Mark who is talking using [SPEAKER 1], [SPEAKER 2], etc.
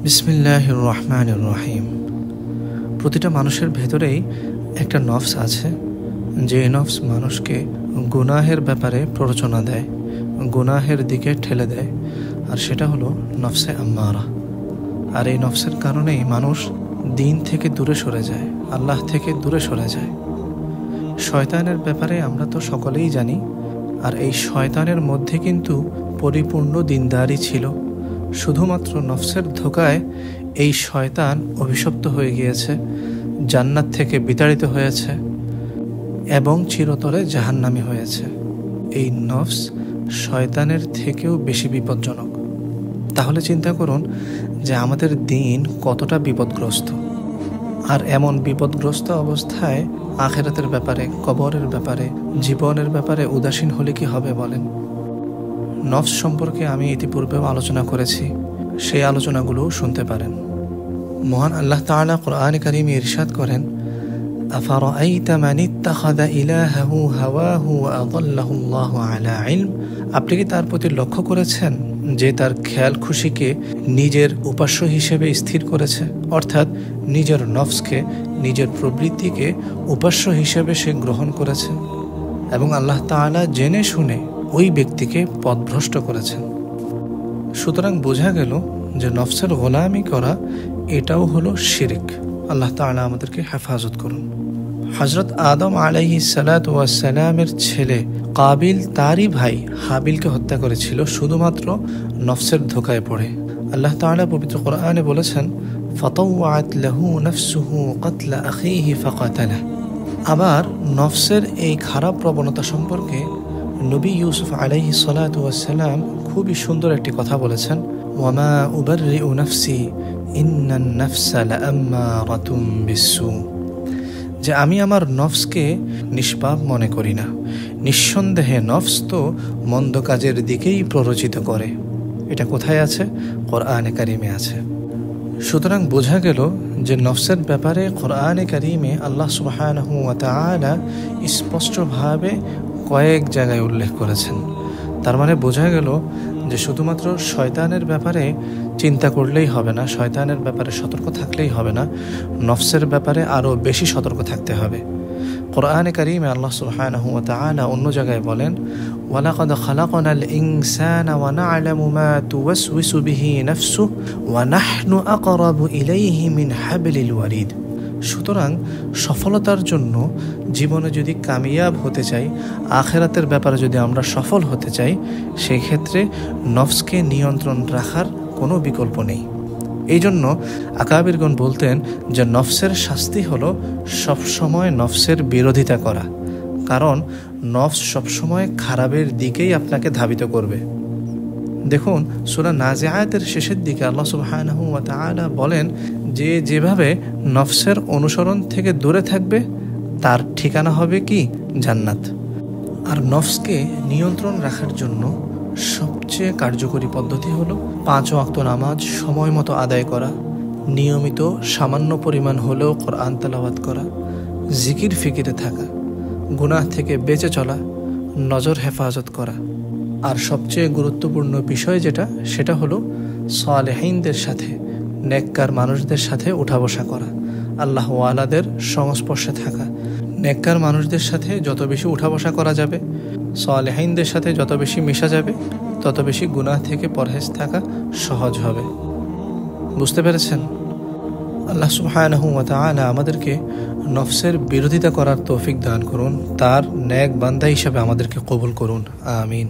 [SPEAKER 1] বিসমিল্লাহির রহমানির রহিম। প্রতিটা মানুষের ভেতরেই একটা নফস আছে, যে নফস মানুষকে গুনাহের ব্যাপারে প্ররোচনা দেয়, গুনাহের দিকে ঠেলে দেয়, আর সেটা হলো নফসে আম্মারা। আর এই নফসের কারণেই মানুষ দিন থেকে দূরে সরে যায়, আল্লাহ থেকে দূরে সরে যায়। শয়তানের ব্যাপারে আমরা তো সকলেই জানি, আর এই শয়তানের মধ্যে কিন্তু পরিপূর্ণ দিনদারি ছিল। শুধুমাত্র নফসের ধোকায় এই শয়তান অভিশপ্ত হয়ে গিয়েছে, জান্নাত থেকে বিতাড়িত হয়েছে এবং চিরতরে জাহান্নামী হয়েছে। এই নফস শয়তানের থেকেও বেশি বিপজ্জনক। তাহলে চিন্তা করুন যে আমাদের দিন কতটা বিপদগ্রস্ত, আর এমন বিপদগ্রস্ত অবস্থায় আখিরাতের ব্যাপারে, কবরের ব্যাপারে, জীবনের ব্যাপারে উদাসীন হলে কি হবে বলেন? নফস সম্পর্কে আমি ইতিপূর্বেও আলোচনা করেছি, সেই আলোচনাগুলো শুনতে পারেন। মহান আল্লাহ তাআলা কুরআনে কারীমে ইরশাদ করেন, আফারাআইতা মান ইত্তাখাযা ইলাহাহু হাওয়াহু ওয়া আযাল্লাহু আল্লাহু আলা ইলম। আপনি কি তার প্রতি লক্ষ্য করেছেন যে তার খেয়াল খুশিকে নিজের উপাস্য হিসেবে স্থির করেছে, অর্থাৎ নিজের নফসকে, নিজের প্রবৃত্তিকে উপাস্য হিসেবে সে গ্রহণ করেছে, এবং আল্লাহ তাআলা জেনে শুনে ওই ব্যক্তিকে পথভ্রষ্ট করেছেন। সুতরাং বোঝা গেল যে নফসের গোলামি করা এটাও হলো শিরক। আল্লাহ তাআলা আমাদেরকে হেফাজত করুন। হযরত আদম আলাইহিস সালাতু ওয়াস সালামের ছেলে কাবিল তারই ভাই হাবিলকে হত্যা করেছিল শুধুমাত্র নফসের ধোকায় পড়ে। আল্লাহ তাআলা পবিত্র কোরআনে বলেছেন, ফাতাওয়াত লাহু নাফসুহু কাতলা আখিহি ফাকাতালাহ। আবার নফসের এই খারাপ প্রবণতা সম্পর্কে নবী ইউসুফ আলাইহিস সালাতু ওয়াস সালাম খুবই সুন্দর একটি কথা বলেছেন, ওয়ামা উবাররিউ নাফসি ইন্নান নাফসা লাআম্মারাতুম বিসসু। যে আমি আমার নফসকে নিষ্পাপ মনে করি না, নিঃসন্দেহে নফস তো মন্দ কাজের দিকেই প্ররোচিত করে। এটা কোথায় আছে? কোরআনে কারিমে আছে। সুতরাং বোঝা গেল যে নফসের ব্যাপারে কোরআনে কারিমে আল্লাহ সুবহানাহু ওয়া তাআলা স্পষ্টভাবে কয়েক জায়গায় উল্লেখ করেছেন। তার মানে বোঝা গেল যে শুধুমাত্র শয়তানের ব্যাপারে চিন্তা করলেই হবে না, শয়তানের ব্যাপারে সতর্ক থাকলেই হবে না, নফসের ব্যাপারে আরও বেশি সতর্ক থাকতে হবে। কোরআনে কারীমে আল্লাহ সুবহানাহু ওয়া তাআলা অন্য জায়গায় বলেন, ওয়ালাকাদ খালাকনাল ইনসানা ওয়া না'লামু মা তুওয়াসওয়িসু বিহি নাফসুহু ওয়া নাহনু আকরাবু ইলাইহি মিন হাবলিল ওয়ারিদ। সুতরাং সফলতার জন্য জীবনে যদি কামিয়াব হতে চাই, আখিরাতের ব্যাপারে যদি আমরা সফল হতে চাই, সেই ক্ষেত্রে নফসকে নিয়ন্ত্রণ রাখার কোনো বিকল্প নেই। এই জন্য আকাবিরগণ বলতেন যে নফসের শাস্তি হলো সবসময় নফসের বিরোধিতা করা, কারণ নফস সবসময় খারাপের দিকেই আপনাকে ধাবিত করবে। দেখুন সূরা নাজিআতের শেষের দিকে আল্লাহ সুবহানাহু ওয়া তাআলা বলেন যে যেভাবে নফসের অনুসরণ থেকে দূরে থাকবে তার ঠিকানা হবে কি? জান্নাত। আর নফসকে নিয়ন্ত্রণ রাখার জন্য সবচেয়ে কার্যকরী পদ্ধতি হলো 5 ওয়াক্ত নামাজ সময় মতো আদায় করা, নিয়মিত সামান্য পরিমাণ হলেও কোরআন তেলাওয়াত করা, জিকির ফিকিরে থাকা, গুনাহ থেকে বেঁচে চলা, নজর হেফাজত করা, আর সবচেয়ে গুরুত্বপূর্ণ বিষয় যেটা, সেটা হলো সালেহিনদের সাথে, নেককার মানুষদের সাথে উঠা বসা করা, আল্লাহ ওয়ালাদের সংস্পর্শে থাকা। নেককার মানুষদের সাথে যত বেশি উঠা বসা করা যাবে, সালেহিনদের সাথে যত বেশি মিশা যাবে, তত বেশি গুনাহ থেকে পরহেজ থাকা সহজ হবে। বুঝতে পেরেছেন? আল্লাহ সুবহানাহু ওয়া তাআলা আমাদেরকে নফসের বিরোধিতা করার তৌফিক দান করুন, তার নেক বান্দা হিসেবে আমাদেরকে কবুল করুন। আমিন।